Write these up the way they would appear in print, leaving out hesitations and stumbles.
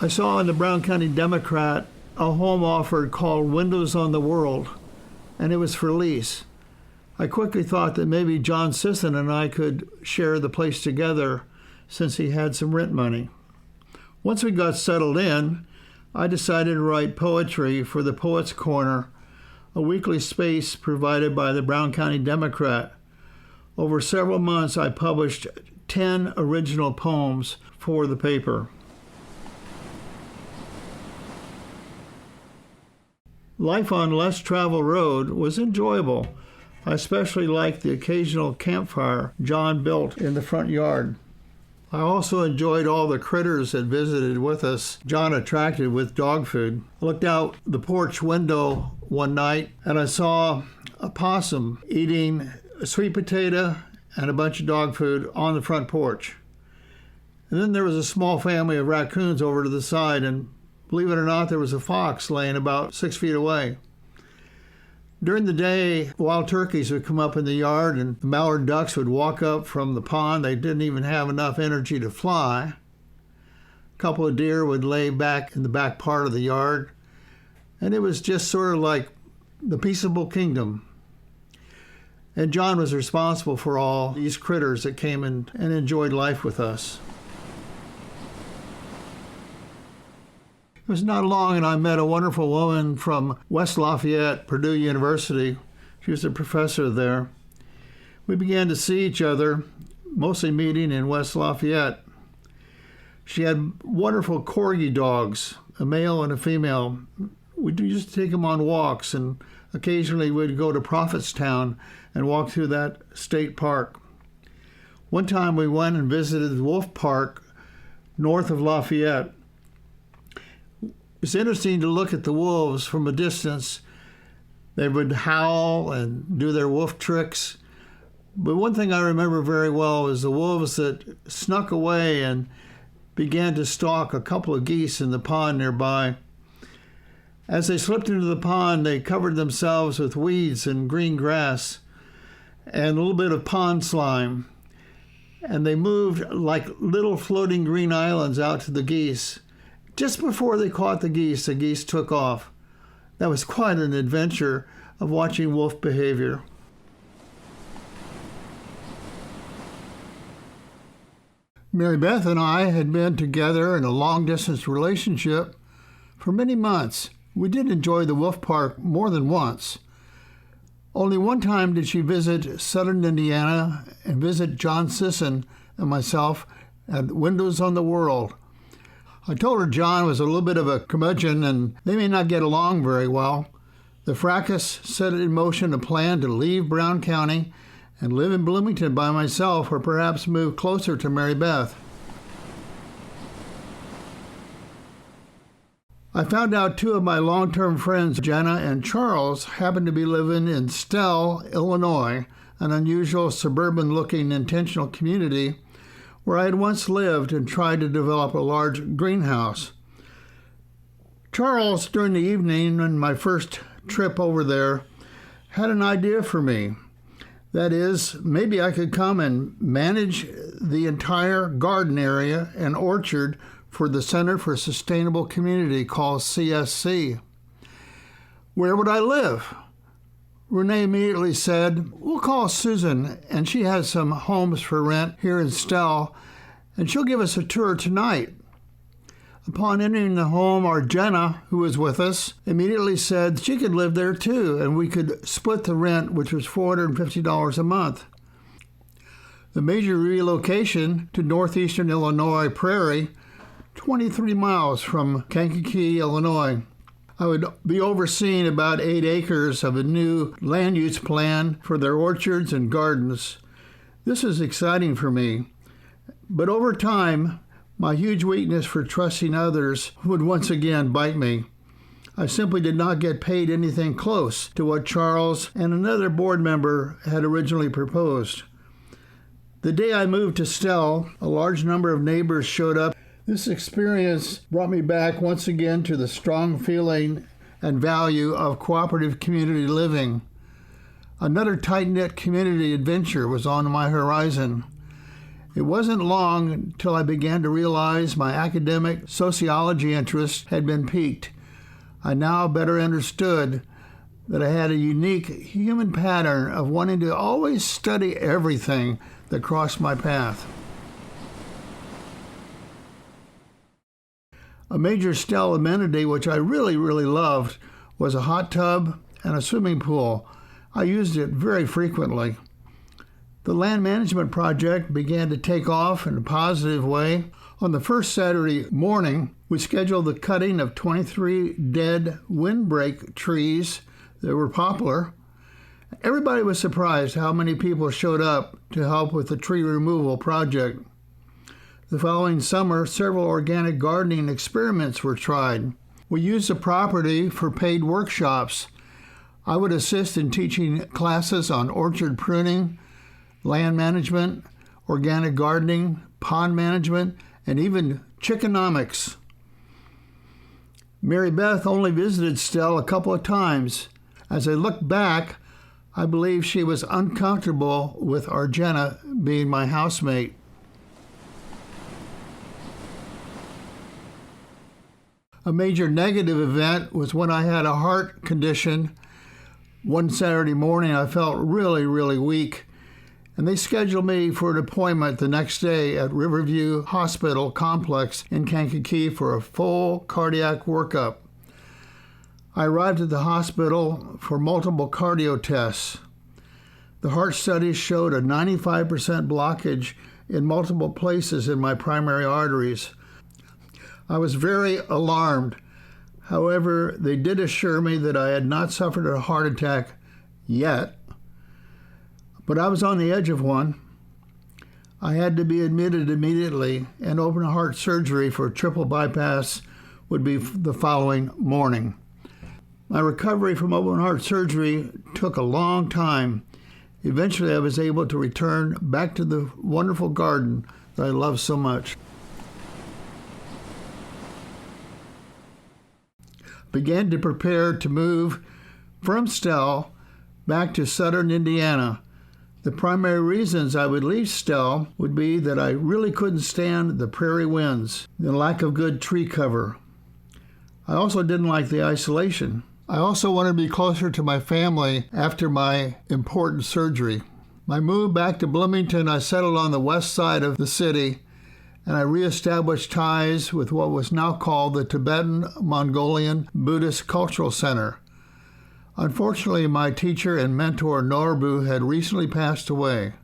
I saw in the Brown County Democrat a home offered called Windows on the World, and it was for lease. I quickly thought that maybe John Sisson and I could share the place together since he had some rent money. Once we got settled in, I decided to write poetry for the Poets' Corner, a weekly space provided by the Brown County Democrat. Over several months, I published 10 original poems for the paper. Life on Less Traveled Road was enjoyable. I especially liked the occasional campfire John built in the front yard. I also enjoyed all the critters that visited with us, John attracted with dog food. I looked out the porch window one night and I saw a possum eating a sweet potato and a bunch of dog food on the front porch. And then there was a small family of raccoons over to the side, and believe it or not, there was a fox laying about 6 feet away. During the day, wild turkeys would come up in the yard and the mallard ducks would walk up from the pond. They didn't even have enough energy to fly. A couple of deer would lay back in the back part of the yard. And it was just sort of like the peaceable kingdom. And John was responsible for all these critters that came in and enjoyed life with us. It was not long and I met a wonderful woman from West Lafayette, Purdue University. She was a professor there. We began to see each other, mostly meeting in West Lafayette. She had wonderful corgi dogs, a male and a female. We used to take them on walks, and occasionally we'd go to Prophetstown and walk through that state park. One time we went and visited Wolf Park north of Lafayette. It's interesting to look at the wolves from a distance. They would howl and do their wolf tricks. But one thing I remember very well was the wolves that snuck away and began to stalk a couple of geese in the pond nearby. As they slipped into the pond, they covered themselves with weeds and green grass and a little bit of pond slime. And they moved like little floating green islands out to the geese. Just before they caught the geese took off. That was quite an adventure of watching wolf behavior. Mary Beth and I had been together in a long-distance relationship for many months. We did enjoy the Wolf Park more than once. Only one time did she visit Southern Indiana and visit John Sisson and myself at Windows on the World. I told her John was a little bit of a curmudgeon and they may not get along very well. The fracas set in motion a plan to leave Brown County and live in Bloomington by myself, or perhaps move closer to Mary Beth. I found out two of my long-term friends, Jenna and Charles, happened to be living in Stelle, Illinois, an unusual suburban-looking intentional community where I had once lived and tried to develop a large greenhouse. Charles, during the evening on my first trip over there, had an idea for me. That is, maybe I could come and manage the entire garden area and orchard for the Center for Sustainable Community, called CSC. Where would I live? Renee immediately said, "We'll call Susan, and she has some homes for rent here in Stelle, and she'll give us a tour tonight." Upon entering the home, our Jenna, who was with us, immediately said she could live there too, and we could split the rent, which was $450 a month. The major relocation to northeastern Illinois Prairie, 23 miles from Kankakee, Illinois. I would be overseeing about 8 acres of a new land use plan for their orchards and gardens. This is exciting for me, but over time, my huge weakness for trusting others would once again bite me. I simply did not get paid anything close to what Charles and another board member had originally proposed. The day I moved to Stelle, a large number of neighbors showed up. This experience brought me back once again to the strong feeling and value of cooperative community living. Another tight-knit community adventure was on my horizon. It wasn't long until I began to realize my academic sociology interest had been piqued. I now better understood that I had a unique human pattern of wanting to always study everything that crossed my path. A major Stelle amenity which I really loved was a hot tub and a swimming pool. I used it very frequently. The land management project began to take off in a positive way. On the first Saturday morning, we scheduled the cutting of 23 dead windbreak trees that were poplar. Everybody was surprised how many people showed up to help with the tree removal project. The following summer, several organic gardening experiments were tried. We used the property for paid workshops. I would assist in teaching classes on orchard pruning, land management, organic gardening, pond management, and even chickenomics. Mary Beth only visited Stelle a couple of times. As I look back, I believe she was uncomfortable with Argenta being my housemate. A major negative event was when I had a heart condition. One Saturday morning, I felt really weak, and they scheduled me for an appointment the next day at Riverview Hospital Complex in Kankakee for a full cardiac workup. I arrived at the hospital for multiple cardio tests. The heart studies showed a 95% blockage in multiple places in my primary arteries. I was very alarmed. However, they did assure me that I had not suffered a heart attack yet, but I was on the edge of one. I had to be admitted immediately, and open heart surgery for triple bypass would be the following morning. My recovery from open heart surgery took a long time. Eventually, I was able to return back to the wonderful garden that I love so much. Began to prepare to move from Stelle back to southern Indiana. The primary reasons I would leave Stelle would be that I really couldn't stand the prairie winds, the lack of good tree cover. I also didn't like the isolation. I also wanted to be closer to my family after my important surgery. My move back to Bloomington, I settled on the west side of the city, and I reestablished ties with what was now called the Tibetan-Mongolian Buddhist Cultural Center. Unfortunately, my teacher and mentor Norbu had recently passed away.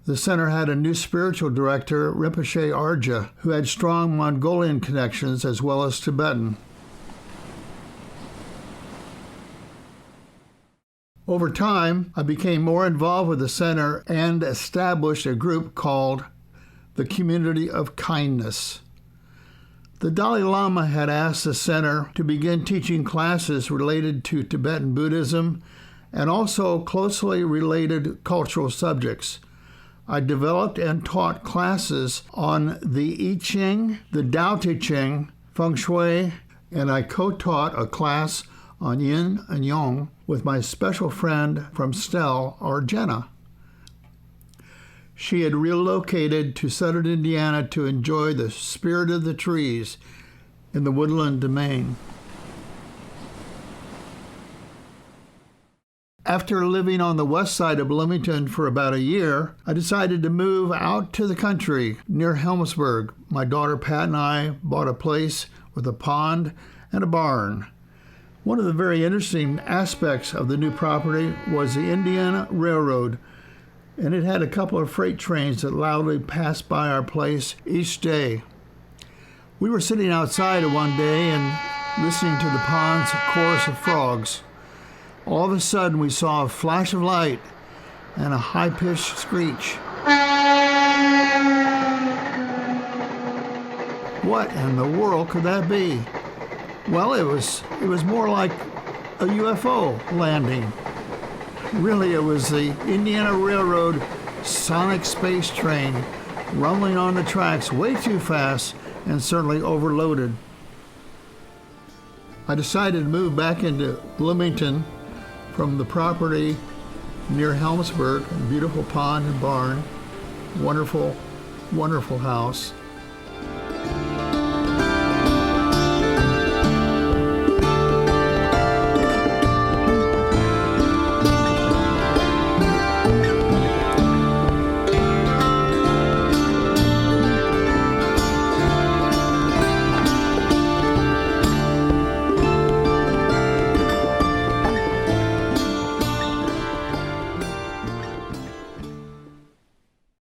The center had a new spiritual director, Rinpoche Arja, who had strong Mongolian connections as well as Tibetan. Over time, I became more involved with the center and established a group called the Community of Kindness. The Dalai Lama had asked the center to begin teaching classes related to Tibetan Buddhism and also closely related cultural subjects. I developed and taught classes on the I Ching, the Tao Te Ching, Feng Shui, and I co-taught a class on Yin and Yang with my special friend from Stelle, Argenta. She had relocated to southern Indiana to enjoy the spirit of the trees in the woodland domain. After living on the west side of Bloomington for about a year, I decided to move out to the country near Helmsburg. My daughter Pat and I bought a place with a pond and a barn. One of the very interesting aspects of the new property was the Indiana Railroad, and it had a couple of freight trains that loudly passed by our place each day. We were sitting outside one day and listening to the pond's chorus of frogs. All of a sudden, we saw a flash of light and a high-pitched screech. What in the world could that be? Well, it was more like a UFO landing. Really, it was the Indiana Railroad sonic space train rumbling on the tracks way too fast and certainly overloaded. I decided to move back into Bloomington from the property near Helmsburg, a beautiful pond and barn. wonderful, wonderful house.